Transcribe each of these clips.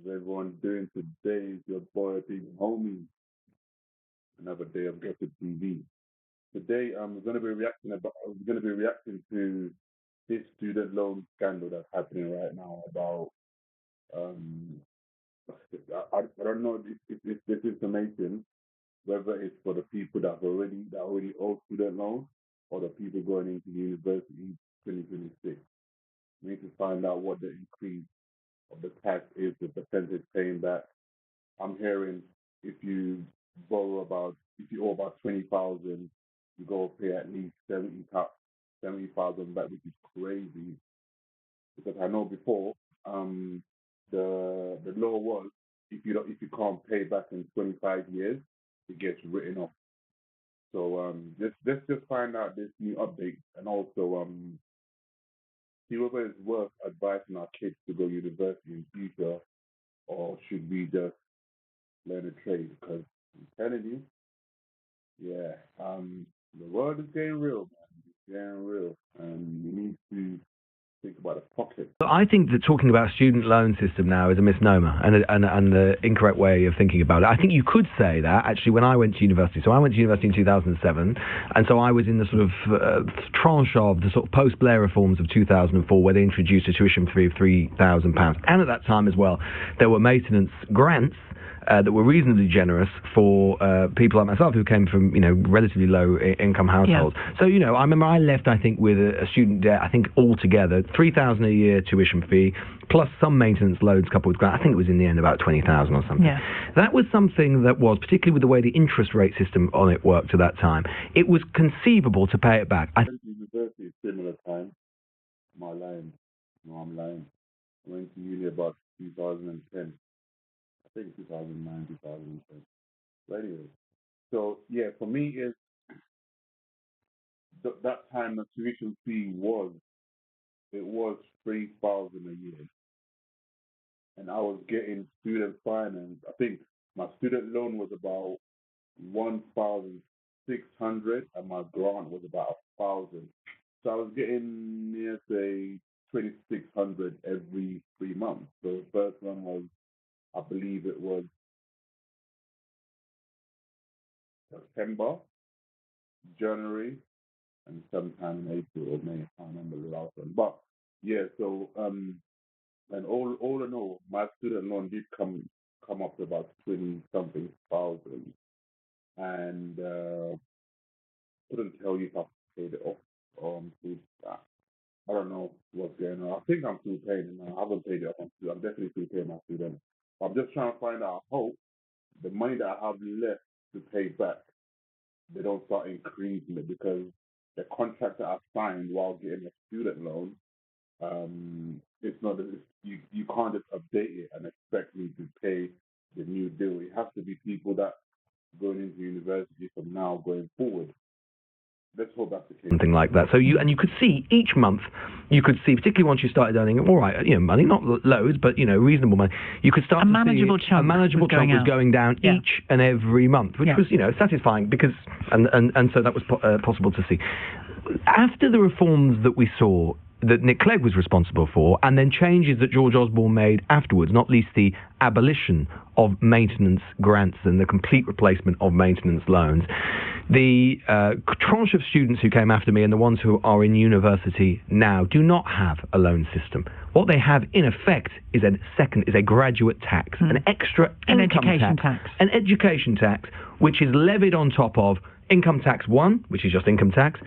How's everyone doing today? It's your boy, Big Homie. Another day of Gossip TV. Today, we're gonna be reacting to this student loan scandal that's happening right now. About um, I don't know if this information whether it's for the people that already owe student loans or the people going into university in 2026. We need to find out what the increase of the tax is, the percentage paying back. I'm hearing if you if you owe about 20,000, you go pay at least 70,000 back, which is crazy. Because I know before, um, the law was if you can't pay back in 25 years, it gets written off. So let's just find out this new update and also see whether it's worth advising our kids to go university in future or should we just learn a trade? Because I'm telling you, yeah, the world is getting real, man. It's getting real, and we need to think about the pocket. I think that talking about a student loan system now is a misnomer and the incorrect way of thinking about it. I think you could say that actually when I went to university. So I went to university in 2007, and so I was in the sort of tranche of the sort of post-Blair reforms of 2004, where they introduced a tuition fee of £3,000, and at that time as well, there were maintenance grants that were reasonably generous for people like myself who came from, relatively low income households. Yeah. So, I remember I left, I think, with a student debt, I think altogether, £3,000 a year tuition fee, plus some maintenance loans coupled with grant. I think it was in the end about 20,000 or something. Yeah. That was something that was, particularly with the way the interest rate system on it worked at that time, it was conceivable to pay it back. I went to university at similar time. Am I lying? No, I'm lying. I went to uni about 2010. I think 2009, 2010. But anyway, so yeah, for me, that time the tuition fee was 3,000 a year, and I was getting student finance. I think my student loan was about 1,600, and my grant was about 1,000. So I was getting near say 2,600 every 3 months. So the first one was, I believe it was September, January, and sometime in April or May. I can't remember the last one. But yeah, so and all in all, my student loan did come up to about 20 something thousand, and couldn't tell you if I paid it off or I'm still. I don't know what's going on. I think I'm still paying it now. I haven't paid it off. I'm definitely still paying my student. I'm just trying to find out. I hope the money that I have left to pay back, they don't start increasing it, because the contract that I signed while getting a student loan, it's not you can't just update it and expect me to pay the new deal. It has to be people that going into university from now going forward. Let's hope that's the case. Something like that. So you could see each month, particularly once you started earning, all right, money, not loads, but reasonable money. You could start a manageable chunk. A manageable chunk was going down each and every month, which was satisfying because and so that was possible to see. After the reforms that we saw, that Nick Clegg was responsible for, and then changes that George Osborne made afterwards, not least the abolition of maintenance grants and the complete replacement of maintenance loans. The tranche of students who came after me and the ones who are in university now do not have a loan system. What they have, in effect, is a graduate tax, an extra income tax, an education tax, which is levied on top of income tax 1, which is just income tax,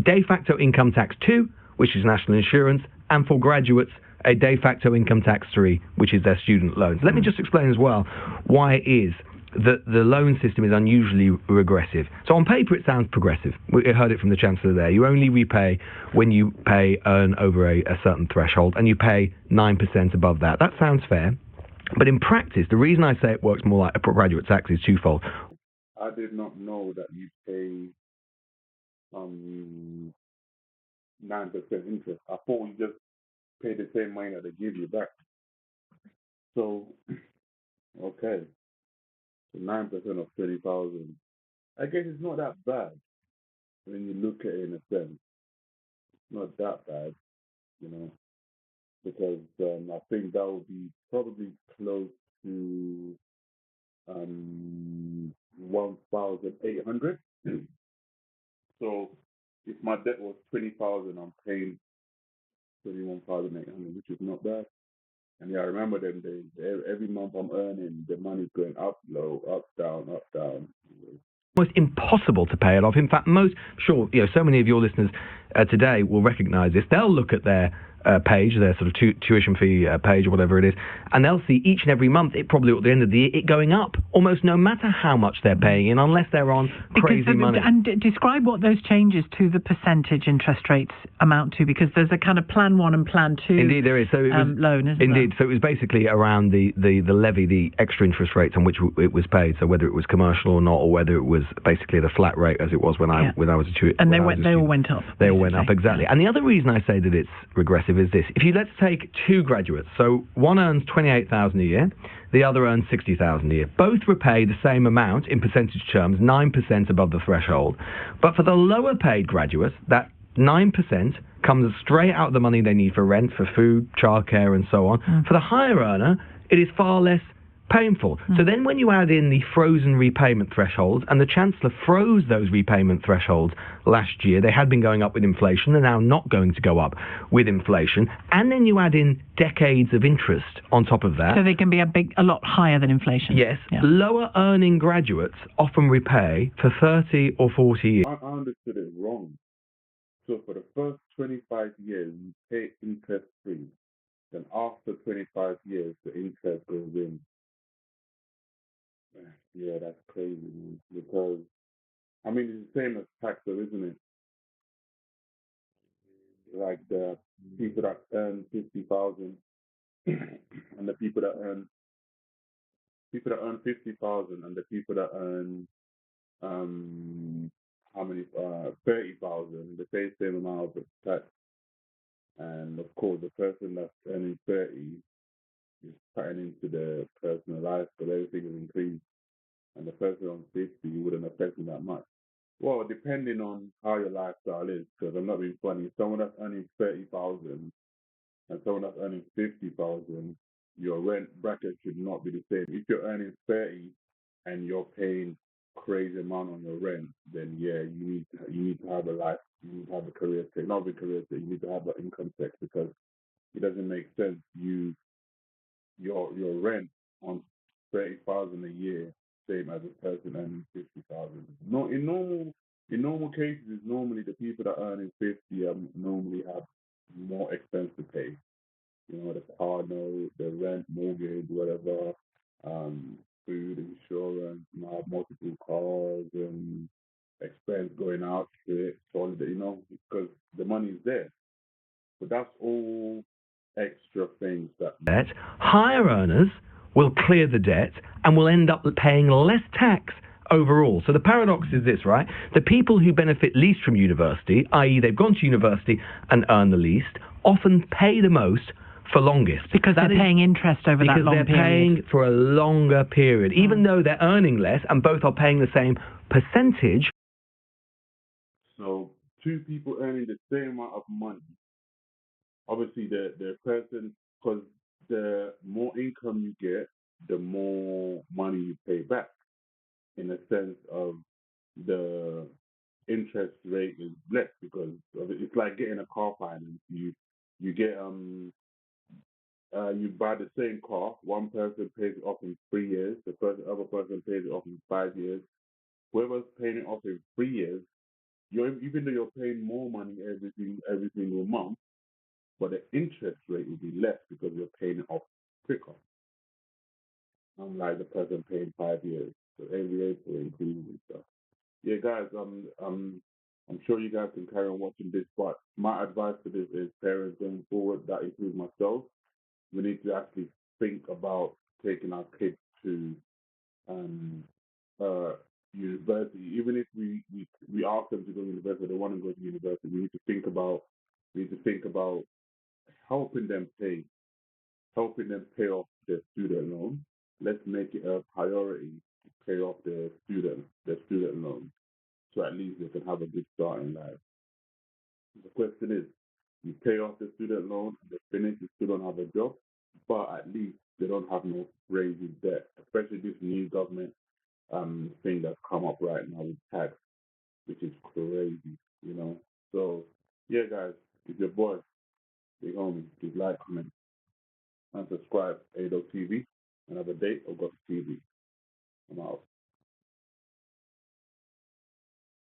de facto income tax 2, which is national insurance, and for graduates, a de facto income tax 3, which is their student loans. Let me just explain as well why it is that the loan system is unusually regressive. So on paper, it sounds progressive. We heard it from the Chancellor there. You only repay when you earn over a certain threshold, and you pay 9% above that. That sounds fair. But in practice, the reason I say it works more like a graduate tax is twofold. I did not know that you pay 9% interest. I thought you just pay the same money that they give you back. So, okay, so 9% of 30,000. I guess it's not that bad when you look at it in a sense. It's not that bad, because I think that would be probably close to 1,800. So if my debt was 20,000, I'm paying 21,800, which is not bad. And yeah, I remember them days. Every month I'm earning, the money's going up, low, up, down, up, down. Almost impossible to pay it off. In fact, so many of your listeners today will recognise this. They'll look at their page, their sort of tuition fee page or whatever it is, and they'll see each and every month, it probably at the end of the year, it going up, almost no matter how much they're paying in, unless they're on crazy money. And describe what those changes to the percentage interest rates amount to, because there's a kind of Plan 1 and Plan 2 Indeed, there is. So it was, loan, isn't indeed, there? So it was basically around the levy, the extra interest rates on which it was paid, so whether it was commercial or not, or whether it was basically the flat rate as it was when I was a student. And they all went up. They all went up, exactly. Yeah. And the other reason I say that it's regressive is this. If you let's take two graduates, so one earns 28,000 a year, the other earns 60,000 a year. Both repay the same amount in percentage terms, 9% above the threshold. But for the lower paid graduates, that 9% comes straight out of the money they need for rent, for food, childcare, and so on. For the higher earner, it is far less painful. So then when you add in the frozen repayment thresholds, and the Chancellor froze those repayment thresholds last year, they had been going up with inflation, they're now not going to go up with inflation, and then you add in decades of interest on top of that. So they can be a lot higher than inflation. Yes. Yeah. Lower earning graduates often repay for 30 or 40 years. I understood it wrong. So for the first 25 years, you pay interest free. Then after 25 years, the interest goes in. Yeah, that's crazy, man. Because, I mean, it's the same as tax, though, isn't it? Like the people that earn 50,000 and the people that earn 50,000 and the people that earn how many 30,000, they pay the same amount of tax. And of course, the person that's earning 30 is cutting into the personal life because everything is increased. And the person on 50 wouldn't affect them that much. Well, depending on how your lifestyle is, because I'm not being funny. Someone that's earning 30,000 and someone that's earning 50,000, your rent bracket should not be the same. If you're earning 30 and you're paying crazy amount on your rent, then yeah, you need to have a life, you need to have a career check, not a career check, you need to have an income check because it doesn't make sense. Your rent on 30,000 a year, same as a person earning 50,000. No, in normal cases, it's normally the people that earning 50 normally have more expense to pay. You know, the car note, the rent, mortgage, whatever, food, insurance, have multiple cars and expense going out, trips, holiday, because the money's there. But that's all extra things that debt. Higher earners will clear the debt and will end up paying less tax overall. So the paradox is this, right? The people who benefit least from university, i.e. they've gone to university and earn the least, often pay the most for longest. Because they're paying interest over that long period. Because they're paying for a longer period, even though they're earning less and both are paying the same percentage. So two people earning the same amount of money, obviously the person, because the more income you get, the more money you pay back, in a sense of the interest rate is less because it's like getting a car finance. You get you buy the same car. One person pays it off in 3 years. The other person pays it off in 5 years. Whoever's paying it off in 3 years, even though you're paying more money every single month, but the interest rate will be less because you're paying it off quicker. Unlike the person paying 5 years. So every April increases and stuff. Yeah, guys, I'm sure you guys can carry on watching this, but my advice to this is parents going forward, that includes myself, we need to actually think about taking our kids to university. Even if we ask them to go to university, they want to go to university, we need to think about helping them pay off their student loan. Let's make it a priority to pay off their student loan, so at least they can have a good start in life. The question is, You pay off the student loan, and they finish, you still don't have a job, but at least they don't have no crazy debt, especially this new government thing that's come up right now with tax, which is crazy, you know. So yeah, guys, it's your boy, Big Homie. Please like, comment, and subscribe. ADO TV. Another day of Got TV.